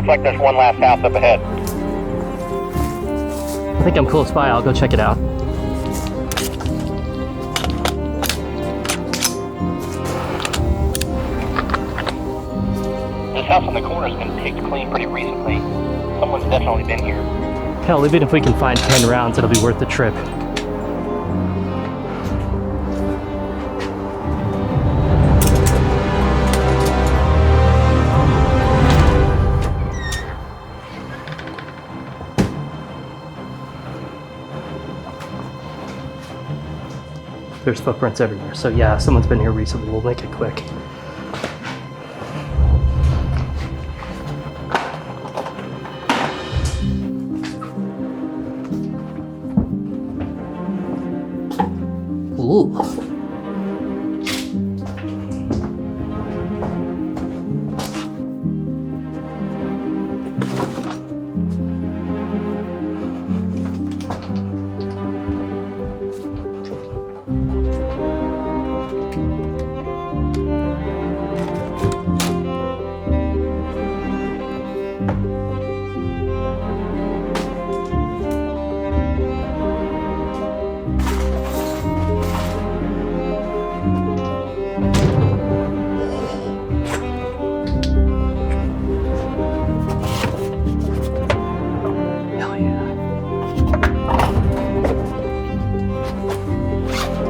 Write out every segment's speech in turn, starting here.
Looks like there's one last house up ahead. I think I'm close by. I'll go check it out. This house on the corner's been picked clean pretty recently. Someone's definitely been here. Hell, even if we can find 10 rounds, it'll be worth the trip. There's footprints everywhere, so yeah, someone's been here recently. We'll make it quick. Ooh.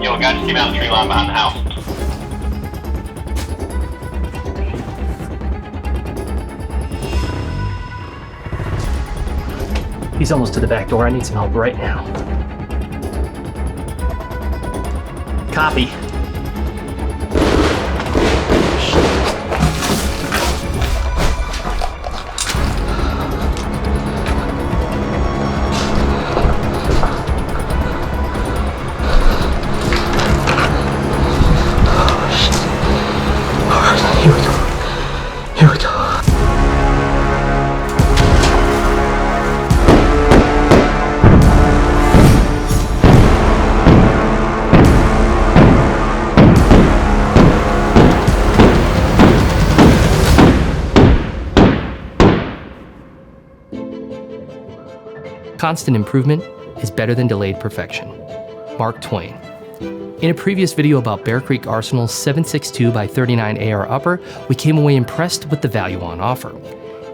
Yo, a guy just came out of the tree line behind the house. He's almost to the back door. I need some help right now. Copy. Here we go. Here we go. Constant improvement is better than delayed perfection. Mark Twain. In a previous video about Bear Creek Arsenal's 7.62x39 AR upper, we came away impressed with the value on offer.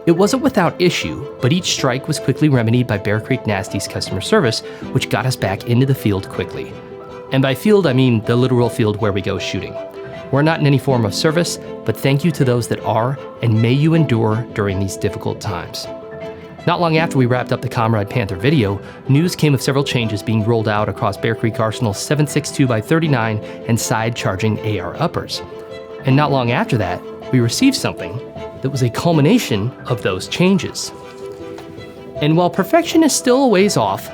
It wasn't without issue, but each strike was quickly remedied by Bear Creek Nasty's customer service, which got us back into the field quickly. And by field, I mean the literal field where we go shooting. We're not in any form of service, but thank you to those that are, and may you endure during these difficult times. Not long after we wrapped up the Comrade Panther video, news came of several changes being rolled out across Bear Creek Arsenal's 7.62x39 and side-charging AR uppers. And not long after that, we received something that was a culmination of those changes. And while perfection is still a ways off,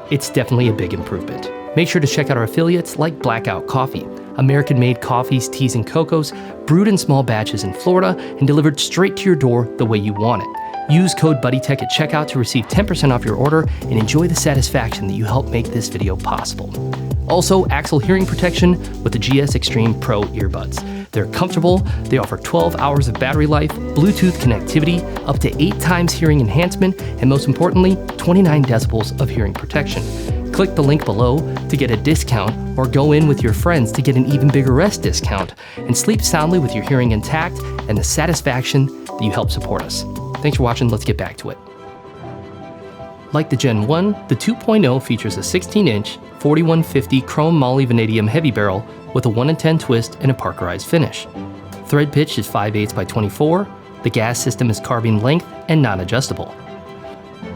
it's definitely a big improvement. Make sure to check out our affiliates like Blackout Coffee, American-made coffees, teas, and cocos, brewed in small batches in Florida and delivered straight to your door the way you want it. Use code BuddyTech at checkout to receive 10% off your order and enjoy the satisfaction that you helped make this video possible. Also, Axel Hearing Protection with the GS Extreme Pro earbuds. They're comfortable, they offer 12 hours of battery life, Bluetooth connectivity, up to 8 times hearing enhancement, and most importantly, 29 decibels of hearing protection. Click the link below to get a discount or go in with your friends to get an even bigger rest discount and sleep soundly with your hearing intact and the satisfaction that you help support us. Thanks for watching, let's get back to it. Like the Gen 1, the 2.0 features a 16-inch 4150 chrome moly vanadium heavy barrel with a 1 in 10 twist and a Parkerized finish. Thread pitch is 5/8x24, the gas system is carbine length and non-adjustable.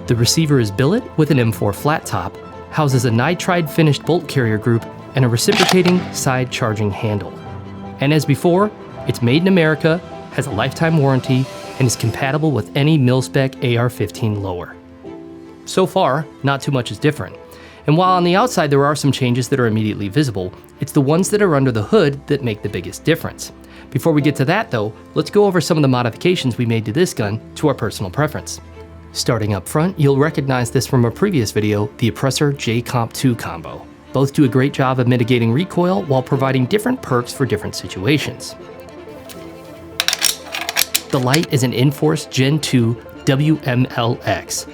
The receiver is billet with an M4 flat top, houses a nitride finished bolt carrier group, and a reciprocating side charging handle. And as before, it's made in America, has a lifetime warranty, and is compatible with any mil-spec AR-15 lower. So far, not too much is different. And while on the outside there are some changes that are immediately visible, it's the ones that are under the hood that make the biggest difference. Before we get to that though, let's go over some of the modifications we made to this gun to our personal preference. Starting up front, you'll recognize this from a previous video, the Oppressor J-Comp 2 combo. Both do a great job of mitigating recoil while providing different perks for different situations. The light is an Inforce Gen 2 WMLX.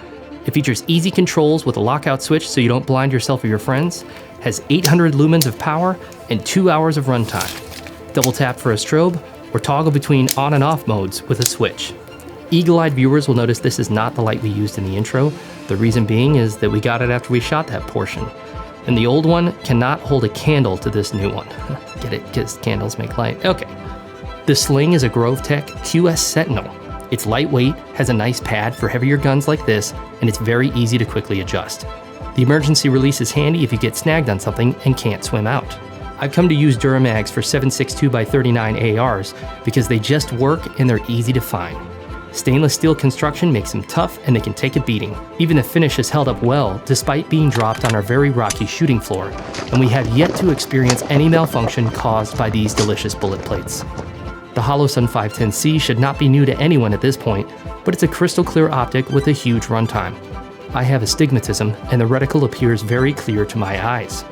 It features easy controls with a lockout switch so you don't blind yourself or your friends, has 800 lumens of power, and 2 hours of runtime. Double tap for a strobe, or toggle between on and off modes with a switch. Eagle-eyed viewers will notice this is not the light we used in the intro. The reason being is that we got it after we shot that portion. And the old one cannot hold a candle to this new one. Get it? Because candles make light. Okay. The sling is a GroveTech QS Sentinel. It's lightweight, has a nice pad for heavier guns like this, and it's very easy to quickly adjust. The emergency release is handy if you get snagged on something and can't swim out. I've come to use Duramags for 7.62x39 ARs because they just work and they're easy to find. Stainless steel construction makes them tough and they can take a beating. Even the finish has held up well despite being dropped on our very rocky shooting floor, and we have yet to experience any malfunction caused by these delicious bullet plates. The Holosun 510C should not be new to anyone at this point, but it's a crystal clear optic with a huge runtime. I have astigmatism and the reticle appears very clear to my eyes.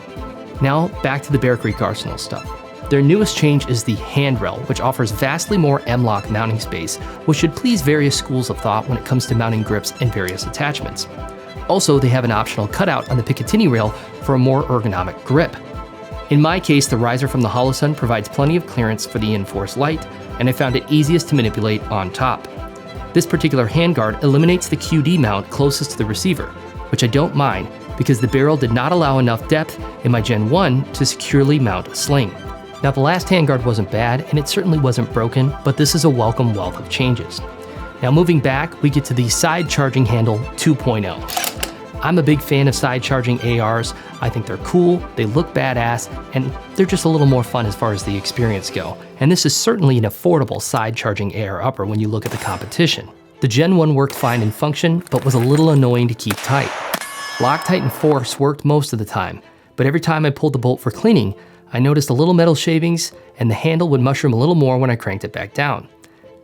Now back to the Bear Creek Arsenal stuff. Their newest change is the handrail, which offers vastly more M-LOK mounting space, which should please various schools of thought when it comes to mounting grips and various attachments. Also, they have an optional cutout on the Picatinny rail for a more ergonomic grip. In my case, the riser from the Holosun provides plenty of clearance for the in-force light, and I found it easiest to manipulate on top. This particular handguard eliminates the QD mount closest to the receiver, which I don't mind because the barrel did not allow enough depth in my Gen 1 to securely mount a sling. Now the last handguard wasn't bad, and it certainly wasn't broken, but this is a welcome wealth of changes. Now moving back, we get to the side charging handle 2.0. I'm a big fan of side charging ARs. I think they're cool, they look badass, and they're just a little more fun as far as the experience go. And this is certainly an affordable side charging AR upper when you look at the competition. The Gen 1 worked fine in function, but was a little annoying to keep tight. Loctite and force worked most of the time, but every time I pulled the bolt for cleaning, I noticed a little metal shavings and the handle would mushroom a little more when I cranked it back down.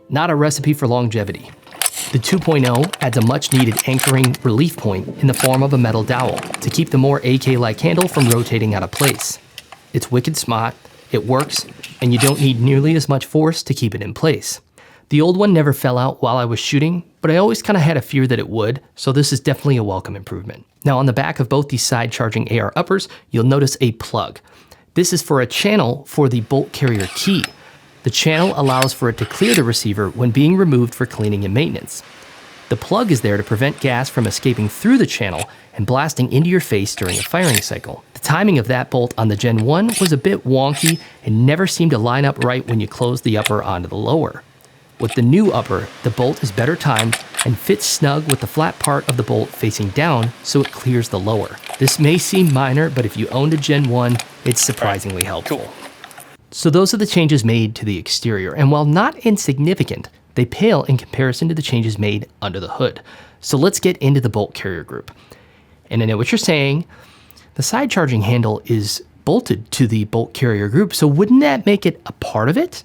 Not a recipe for longevity. The 2.0 adds a much needed anchoring relief point in the form of a metal dowel to keep the more AK-like handle from rotating out of place. It's wicked smart, it works, and you don't need nearly as much force to keep it in place. The old one never fell out while I was shooting, but I always kind of had a fear that it would, so this is definitely a welcome improvement. Now on the back of both these side charging AR uppers, you'll notice a plug. This is for a channel for the bolt carrier key. The channel allows for it to clear the receiver when being removed for cleaning and maintenance. The plug is there to prevent gas from escaping through the channel and blasting into your face during a firing cycle. The timing of that bolt on the Gen 1 was a bit wonky and never seemed to line up right when you closed the upper onto the lower. With the new upper, the bolt is better timed and fits snug with the flat part of the bolt facing down so it clears the lower. This may seem minor, but if you owned a Gen 1, it's surprisingly helpful. Cool. So those are the changes made to the exterior, and while not insignificant, they pale in comparison to the changes made under the hood. So let's get into the bolt carrier group. And I know what you're saying, the side charging handle is bolted to the bolt carrier group, so wouldn't that make it a part of it?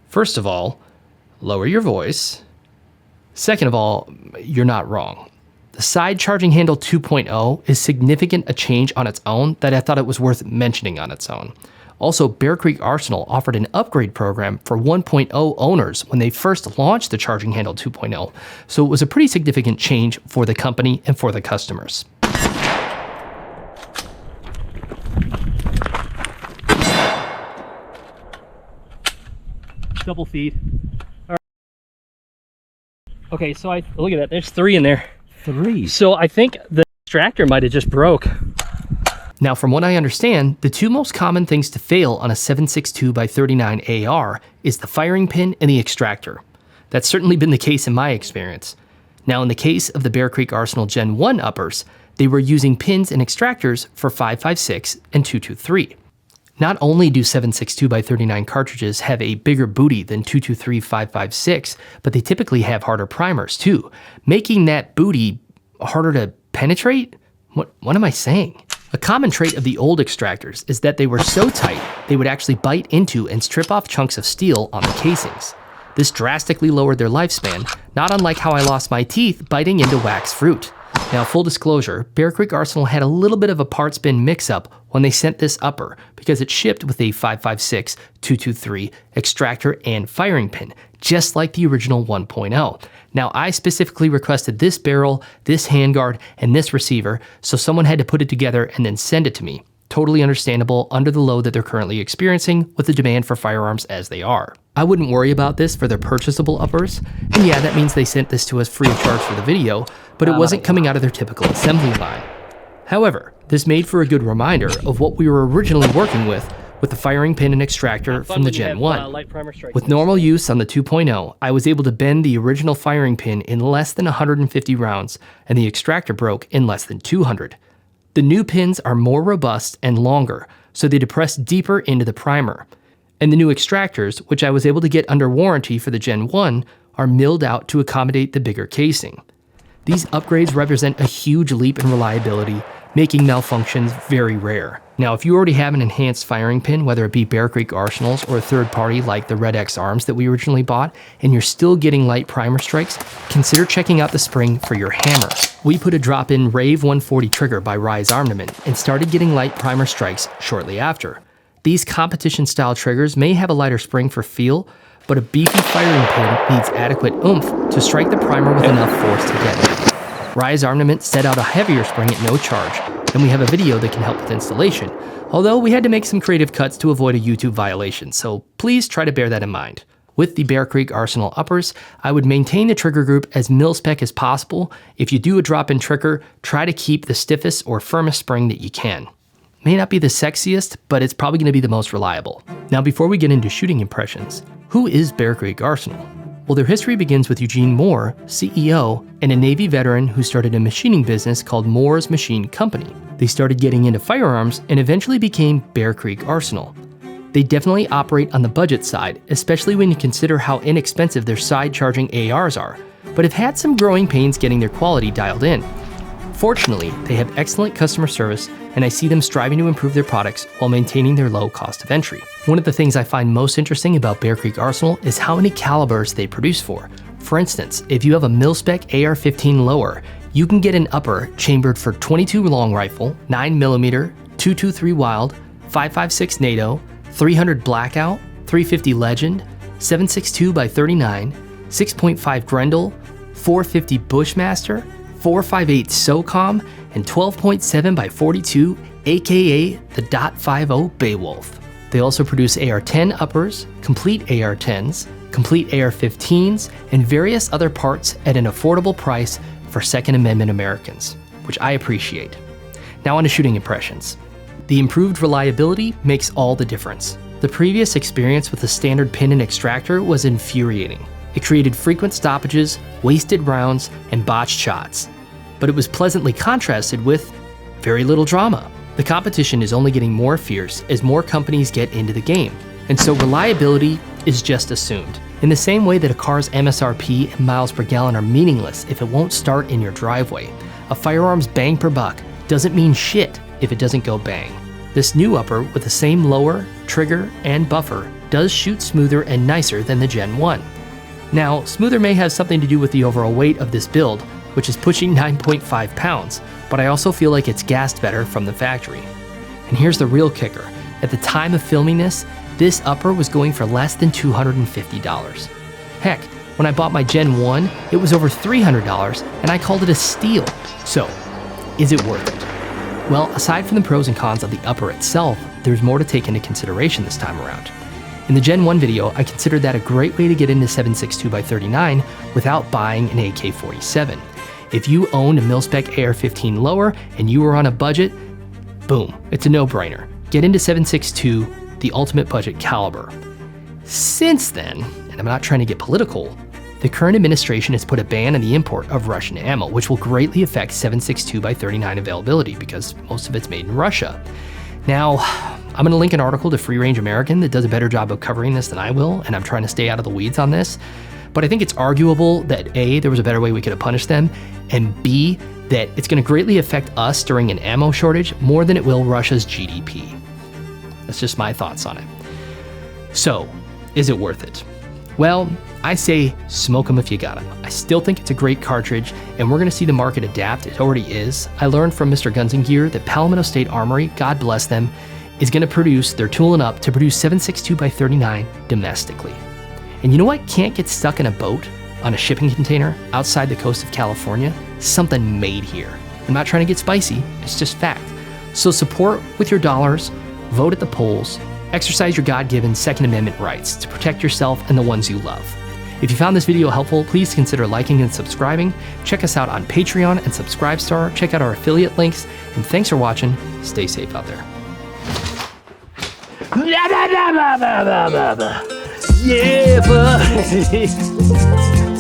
First of all, lower your voice. Second of all, you're not wrong. The side charging handle 2.0 is significant a change on its own that I thought it was worth mentioning on its own. Also, Bear Creek Arsenal offered an upgrade program for 1.0 owners when they first launched the Charging Handle 2.0, so it was a pretty significant change for the company and for the customers. Double feed. All right. Okay, so look at that, there's 3 in there. 3. So I think the extractor might have just broke. Now, from what I understand, the 2 most common things to fail on a 7.62x39 AR is the firing pin and the extractor. That's certainly been the case in my experience. Now, in the case of the Bear Creek Arsenal Gen 1 uppers, they were using pins and extractors for 5.56 and 2.23. Not only do 7.62x39 cartridges have a bigger booty than 2.23 5.56, but they typically have harder primers too, making that booty harder to penetrate? What am I saying? A common trait of the old extractors is that they were so tight, they would actually bite into and strip off chunks of steel on the casings. This drastically lowered their lifespan, not unlike how I lost my teeth biting into wax fruit. Now, full disclosure, Bear Creek Arsenal had a little bit of a parts bin mix-up when they sent this upper because it shipped with a 5.56 223 extractor and firing pin, just like the original 1.0. Now, I specifically requested this barrel, this handguard, and this receiver, so someone had to put it together and then send it to me. Totally understandable under the load that they're currently experiencing with the demand for firearms as they are. I wouldn't worry about this for their purchasable uppers, and yeah, that means they sent this to us free of charge for the video, but it wasn't coming out of their typical assembly line. However, this made for a good reminder of what we were originally working with the firing pin and extractor from the Gen 1. With normal use on the 2.0, I was able to bend the original firing pin in less than 150 rounds, and the extractor broke in less than 200. The new pins are more robust and longer, so they depress deeper into the primer. And the new extractors, which I was able to get under warranty for the Gen 1, are milled out to accommodate the bigger casing. These upgrades represent a huge leap in reliability, making malfunctions very rare. Now, if you already have an enhanced firing pin, whether it be Bear Creek Arsenals or a third party like the Red X Arms that we originally bought, and you're still getting light primer strikes, consider checking out the spring for your hammer. We put a drop-in Rave 140 trigger by Rise Armament and started getting light primer strikes shortly after. These competition-style triggers may have a lighter spring for feel, but a beefy firing pin needs adequate oomph to strike the primer with enough force to get it. Rise Armament set out a heavier spring at no charge, and we have a video that can help with installation, although we had to make some creative cuts to avoid a YouTube violation, so please try to bear that in mind. With the Bear Creek Arsenal uppers, I would maintain the trigger group as mil-spec as possible. If you do a drop-in trigger, try to keep the stiffest or firmest spring that you can. May not be the sexiest, but it's probably going to be the most reliable. Now, before we get into shooting impressions, who is Bear Creek Arsenal? Well, their history begins with Eugene Moore, CEO, and a Navy veteran who started a machining business called Moore's Machine Company. They started getting into firearms and eventually became Bear Creek Arsenal. They definitely operate on the budget side, especially when you consider how inexpensive their side-charging ARs are, but have had some growing pains getting their quality dialed in. Fortunately, they have excellent customer service, and I see them striving to improve their products while maintaining their low cost of entry. One of the things I find most interesting about Bear Creek Arsenal is how many calibers they produce for. For instance, if you have a mil-spec AR-15 lower, you can get an upper chambered for .22 long rifle, 9mm, 223 Wild, 5.56 NATO, 300 Blackout, 350 Legend, 7.62x39, 6.5 Grendel, 450 Bushmaster, 4.58 SOCOM, and 12.7x42, aka the .50 Beowulf. They also produce AR-10 uppers, complete AR-10s, complete AR-15s, and various other parts at an affordable price for Second Amendment Americans, which I appreciate. Now on to shooting impressions. The improved reliability makes all the difference. The previous experience with the standard pin and extractor was infuriating. It created frequent stoppages, wasted rounds, and botched shots. But it was pleasantly contrasted with very little drama. The competition is only getting more fierce as more companies get into the game, and so reliability is just assumed. In the same way that a car's MSRP and miles per gallon are meaningless if it won't start in your driveway, a firearm's bang per buck doesn't mean shit if it doesn't go bang. This new upper with the same lower, trigger, and buffer does shoot smoother and nicer than the Gen 1. Now, smoother may have something to do with the overall weight of this build, which is pushing 9.5 pounds, but I also feel like it's gassed better from the factory. And here's the real kicker. At the time of filming this upper was going for less than $250. Heck, when I bought my Gen 1, it was over $300, and I called it a steal. So, is it worth it? Well, aside from the pros and cons of the upper itself, there's more to take into consideration this time around. In the Gen 1 video, I considered that a great way to get into 7.62x39 without buying an AK-47. If you owned a mil-spec AR-15 lower and you were on a budget, boom, it's a no-brainer. Get into 7.62, the ultimate budget caliber. Since then, and I'm not trying to get political, the current administration has put a ban on the import of Russian ammo, which will greatly affect 7.62x39 availability because most of it's made in Russia. Now, I'm going to link an article to Free Range American that does a better job of covering this than I will, and I'm trying to stay out of the weeds on this. But I think it's arguable that A, there was a better way we could have punished them, and B, that it's going to greatly affect us during an ammo shortage more than it will Russia's GDP. That's just my thoughts on it. So, is it worth it? Well, I say smoke them if you got them. I still think it's a great cartridge, and we're going to see the market adapt. It already is. I learned from Mr. Guns and Gear that Palomino State Armory, God bless them, is going to produce, they're tooling up to produce 7.62 by 39 domestically. And you know what can't get stuck in a boat on a shipping container outside the coast of California? Something made here. I'm not trying to get spicy, it's just fact. So support with your dollars, vote at the polls, exercise your God-given Second Amendment rights to protect yourself and the ones you love. If you found this video helpful, please consider liking and subscribing. Check us out on Patreon and Subscribestar. Check out our affiliate links. And thanks for watching. Stay safe out there. Yeah, buddy.